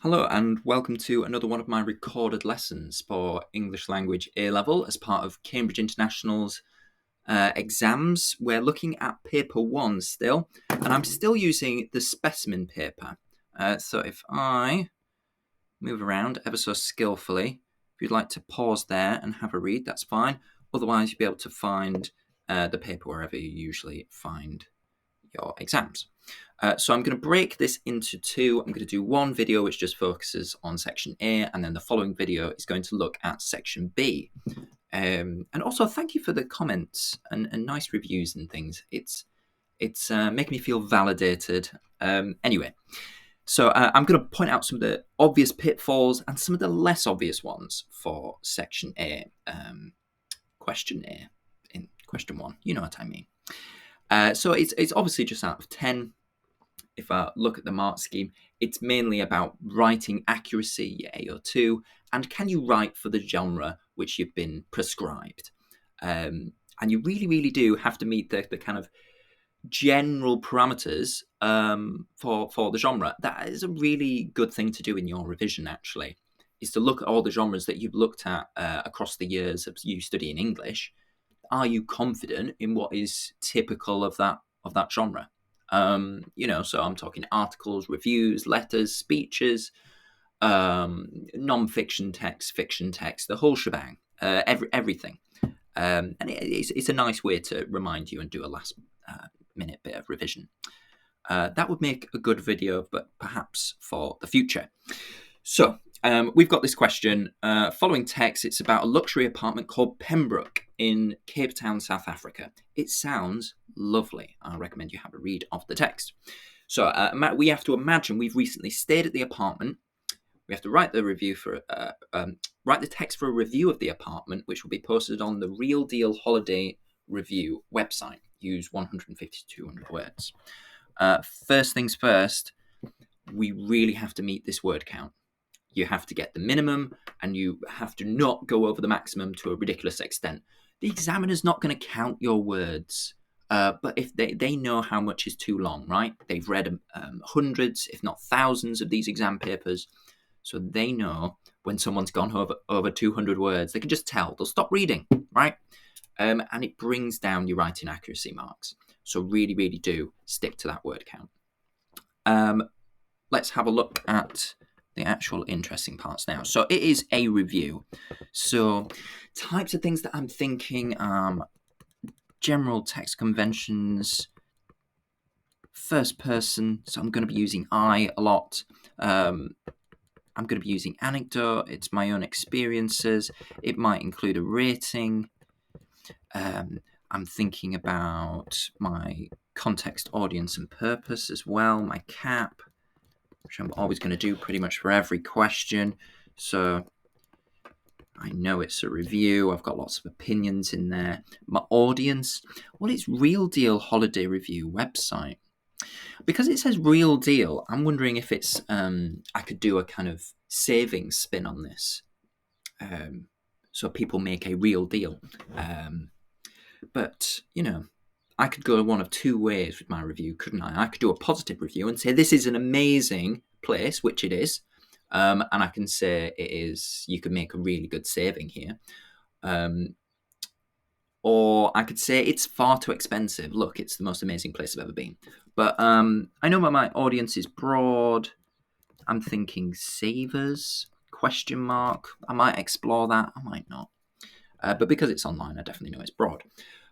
Hello and welcome to another one of my recorded lessons for English Language A-Level as part of Cambridge International's exams. We're looking at paper 1 still, and I'm still using the specimen paper. So if I move around ever so skillfully, if you'd like to pause there and have a read, that's fine. Otherwise, you'll be able to find the paper wherever you usually find your exams. So I'm going to break this into two. I'm going to do one video which just focuses on section A, and then the following video is going to look at section B. And also, thank you for the comments and nice reviews and things. It's making me feel validated. Anyway, so I'm going to point out some of the obvious pitfalls and some of the less obvious ones for section A, question A in question 1. You know what I mean. So it's obviously just out of 10. If I look at the mark scheme, it's mainly about writing accuracy, AO2, and can you write for the genre which you've been prescribed. And you really, really do have to meet the kind of general parameters for the genre. That is a really good thing to do in your revision, actually, is to look at all the genres that you've looked at across the years of you studying English. Are you confident in what is typical of that genre? So I'm talking articles, reviews, letters, speeches, non-fiction text, fiction text, the whole shebang, everything. And it's a nice way to remind you and do a last minute bit of revision. That would make a good video, but perhaps for the future. So we've got this question. Following text, it's about a luxury apartment called Pembroke in Cape Town, South Africa. It sounds lovely. I recommend you have a read of the text. So we have to imagine we've recently stayed at the apartment. We have to write the write the text for a review of the apartment, which will be posted on the Real Deal Holiday Review website. Use 150 to 200 words. First things first, we really have to meet this word count. You have to get the minimum, and you have to not go over the maximum to a ridiculous extent. The examiner's not going to count your words, but if they know how much is too long, right? They've read hundreds, if not thousands, of these exam papers, so they know when someone's gone over 200 words. They can just tell. They'll stop reading, right? And it brings down your writing accuracy marks. So really, really do stick to that word count. Let's have a look at the actual interesting parts now. So it is a review. So types of things that I'm thinking, general text conventions, first person. So I'm going to be using I a lot. I'm going to be using anecdote. It's my own experiences. It might include a rating. I'm thinking about my context, audience, and purpose as well. My cap, which I'm always going to do pretty much for every question. So I know it's a review. I've got lots of opinions in there. My audience, well, it's Real Deal Holiday Review website. Because it says Real Deal, I'm wondering if it's I could do a kind of savings spin on this. So people make a real deal. But, I could go one of two ways with my review, couldn't I? I could do a positive review and say this is an amazing place, which it is. And I can say it is, you can make a really good saving here. Or I could say it's far too expensive. Look, it's the most amazing place I've ever been. But I know my audience is broad. I'm thinking savers, ? I might explore that. I might not. But because it's online, I definitely know it's broad.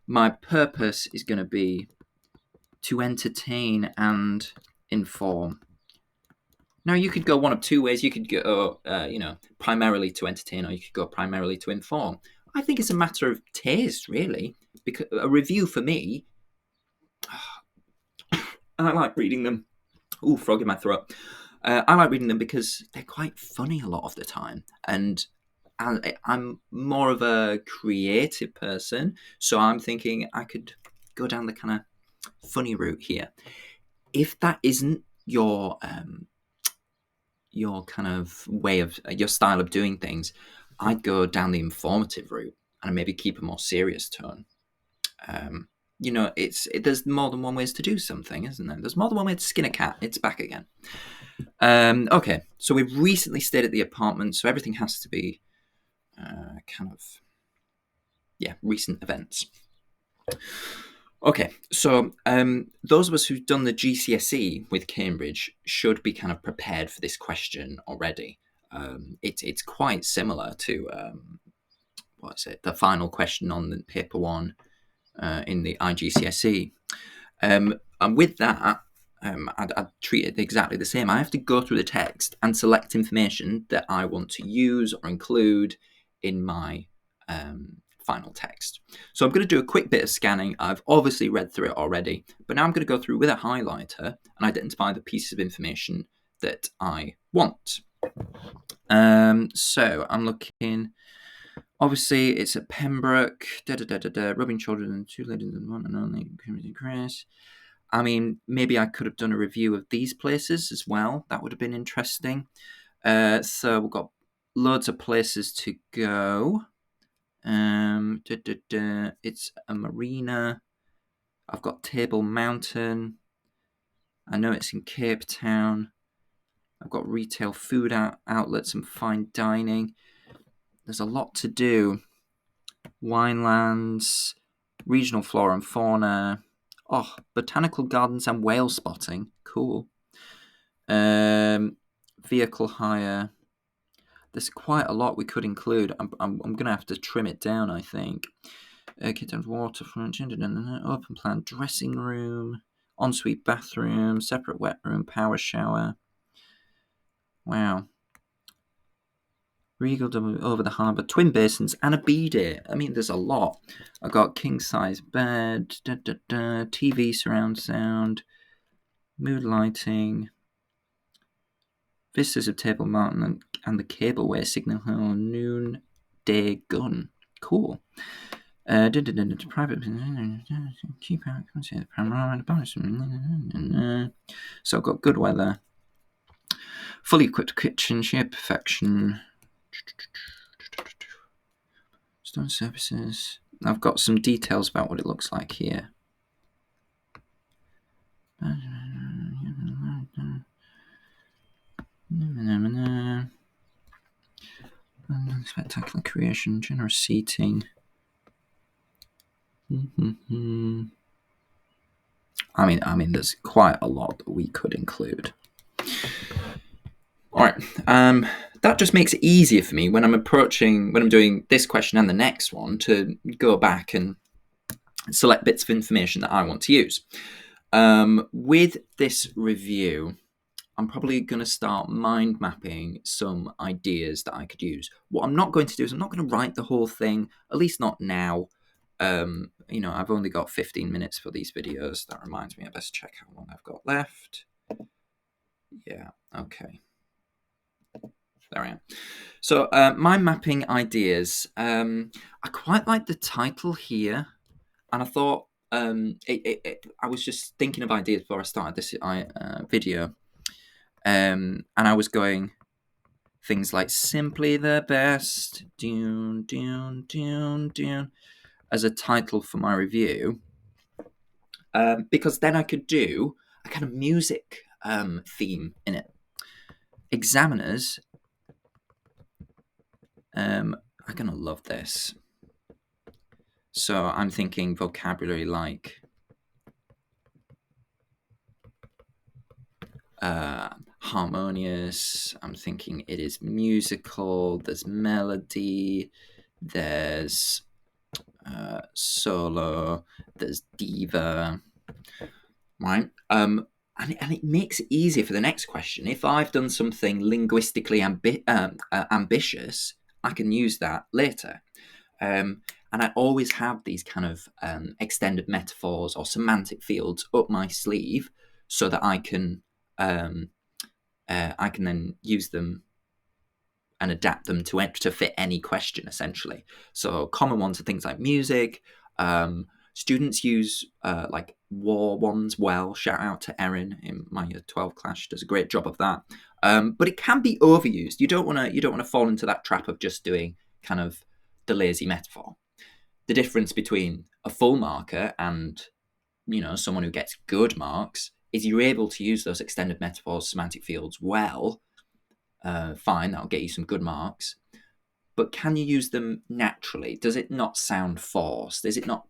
My purpose is going to be to entertain and inform. Now, you could go one of two ways. You could go, primarily to entertain, or you could go primarily to inform. I think it's a matter of taste, really. Because a review for me, I like reading them. Ooh, frog in my throat. I like reading them because they're quite funny a lot of the time. And I'm more of a creative person, so I'm thinking I could go down the kind of funny route here. If that isn't your kind of way of your style of doing things, I'd go down the informative route and maybe keep a more serious tone. there's more than one ways to do something, isn't there? There's more than one way to skin a cat. It's back again. Okay, so we've recently stayed at the apartment, so everything has to be recent events. Okay, so those of us who've done the GCSE with Cambridge should be kind of prepared for this question already. It's quite similar to the final question on the paper one in the IGCSE. And with that, I'd treat it exactly the same. I have to go through the text and select information that I want to use or include in my final text. So I'm going to do a quick bit of scanning. I've obviously read through it already, but now I'm going to go through with a highlighter and identify the pieces of information that I want. So I'm looking. Obviously, it's at Pembroke. Rubbing children and two ladies and one and only Chris. I mean, maybe I could have done a review of these places as well. That would have been interesting. So we've got loads of places to go. It's a marina. I've got Table Mountain. I know it's in Cape Town. I've got retail food outlets and fine dining. There's a lot to do. Winelands, regional flora and fauna. Oh, botanical gardens and whale spotting. Cool. Vehicle hire. There's quite a lot we could include. I'm going to have to trim it down, I think. Kitchen, waterfront, open plan dressing room, ensuite bathroom, separate wet room, power shower. Wow. Regal over the harbour, twin basins, and a bidet. I mean, there's a lot. I've got king-size bed, TV surround sound, mood lighting, vistas of Table Mountain and the cableway, Signal Hill, noonday gun. Cool. Private keep out. So I've got good weather, fully equipped kitchen, sheer perfection. Stone services. I've got some details about what it looks like here. Spectacular creation, generous seating. I mean, there's quite a lot that we could include. All right. That just makes it easier for me when I'm doing this question and the next one to go back and select bits of information that I want to use. With this review, I'm probably going to start mind mapping some ideas that I could use. What I'm not going to do is I'm not going to write the whole thing, at least not now. I've only got 15 minutes for these videos. That reminds me, I best check how long I've got left. Yeah, okay. There I am. So, mind mapping ideas. I quite like the title here, and I thought I was just thinking of ideas before I started this video, and I was going things like "Simply the Best," dune, dune, dune, dune, as a title for my review, because then I could do a kind of music theme in it. Examiners are going to love this. So I'm thinking vocabulary like harmonious. I'm thinking it is musical. There's melody. There's solo. There's diva. Right? And it makes it easier for the next question. If I've done something linguistically ambitious, I can use that later. And I always have these kind of extended metaphors or semantic fields up my sleeve so that I can then use them and adapt them to fit any question, essentially. So common ones are things like music. Students use like war ones well. Shout out to Erin in my year 12 class. She does a great job of that. But it can be overused. You don't want to fall into that trap of just doing kind of the lazy metaphor. the difference between a full marker and, someone who gets good marks is you're able to use those extended metaphors, semantic fields well. Fine, that'll get you some good marks. But can you use them naturally? Does it not sound forced? Is it not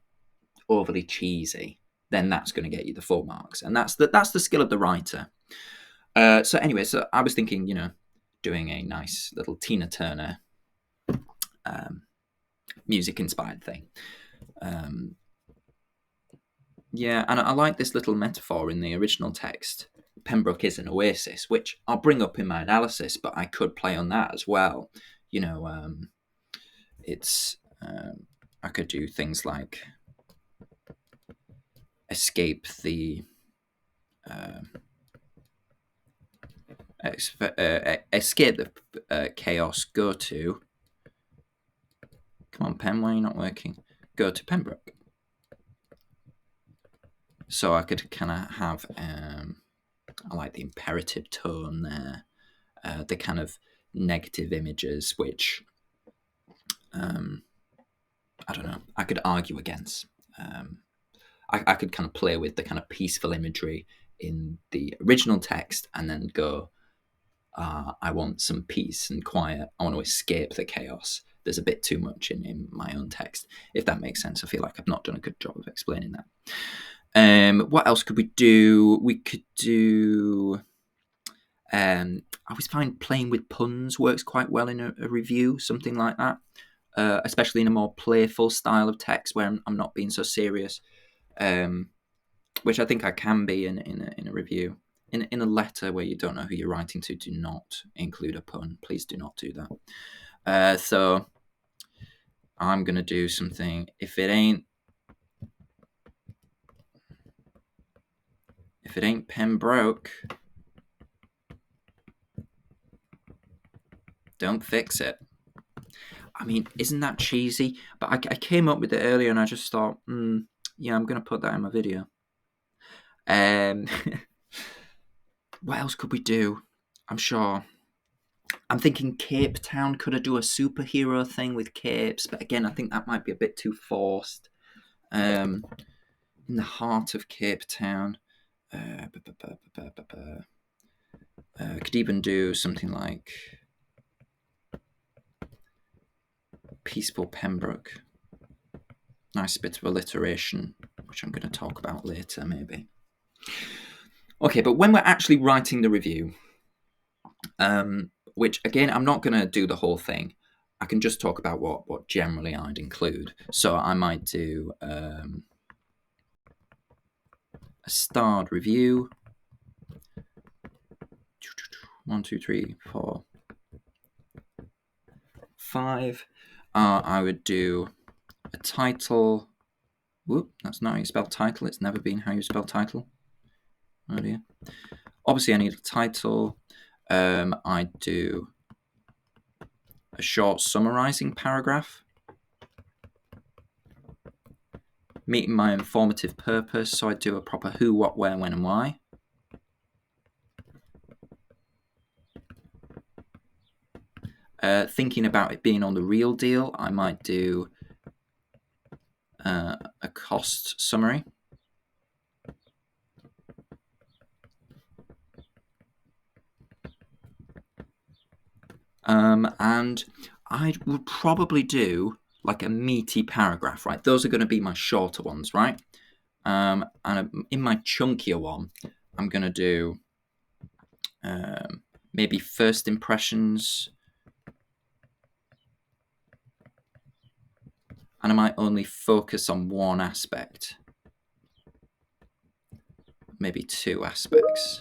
overly cheesy? Then that's going to get you the full marks. And that's the skill of the writer. So anyway, so I was thinking, doing a nice little Tina Turner music-inspired thing. Yeah, and I like this little metaphor in the original text. Pembroke is an oasis, which I'll bring up in my analysis, but I could play on that as well. I could do things like escape the chaos. Go to. Come on, pen, why are you not working? Go to Pembroke. So I could kind of have, I like the imperative tone there, the kind of negative images, which, I don't know, I could argue against. I could kind of play with the kind of peaceful imagery in the original text and then go, I want some peace and quiet. I want to escape the chaos. There's a bit too much in my own text, if that makes sense. I feel like I've not done a good job of explaining that. What else could we do? We could do... I always find playing with puns works quite well in a review, something like that. Especially in a more playful style of text where I'm not being so serious, which I think I can be in a review. In a letter where you don't know who you're writing to, do not include a pun. Please do not do that. So I'm going to do something. If it ain't Pembroke, don't fix it. I mean, isn't that cheesy? But I came up with it earlier and I just thought, yeah, I'm going to put that in my video. What else could we do? I'm thinking Cape Town. Could I do a superhero thing with capes? But again, I think that might be a bit too forced. In the heart of Cape Town. Could even do something like Peaceful Pembroke. Nice bit of alliteration, which I'm going to talk about later, maybe. Okay, but when we're actually writing the review, which again, I'm not going to do the whole thing. I can just talk about what generally I'd include. So I might do a starred review. 1, 2, 3, 4, 5. I would do a title. Whoop, that's not how you spell title. It's never been how you spell title. Oh dear. Obviously, I need a title. I'd do a short summarizing paragraph. Meeting my informative purpose. So I'd do a proper who, what, where, when, and why. Thinking about it being on the real deal, I might do a cost summary. And I would probably do like a meaty paragraph, right? Those are going to be my shorter ones, right? And in my chunkier one, I'm going to do maybe first impressions. And I might only focus on one aspect. Maybe 2 aspects.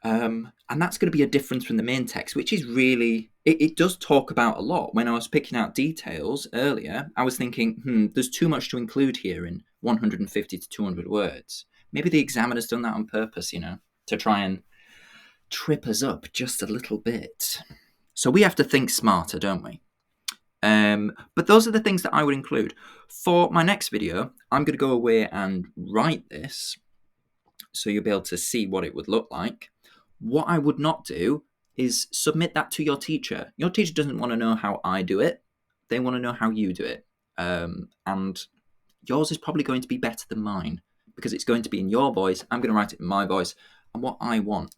And that's going to be a difference from the main text, which is really... It does talk about a lot. When I was picking out details earlier, I was thinking, there's too much to include here in 150 to 200 words. Maybe the examiner's done that on purpose, to try and trip us up just a little bit. So we have to think smarter, don't we? But those are the things that I would include. For my next video, I'm going to go away and write this, so you'll be able to see what it would look like. What I would not do is submit that to your teacher. Your teacher doesn't want to know how I do it. They want to know how you do it. And yours is probably going to be better than mine because it's going to be in your voice. I'm going to write it in my voice and what I want.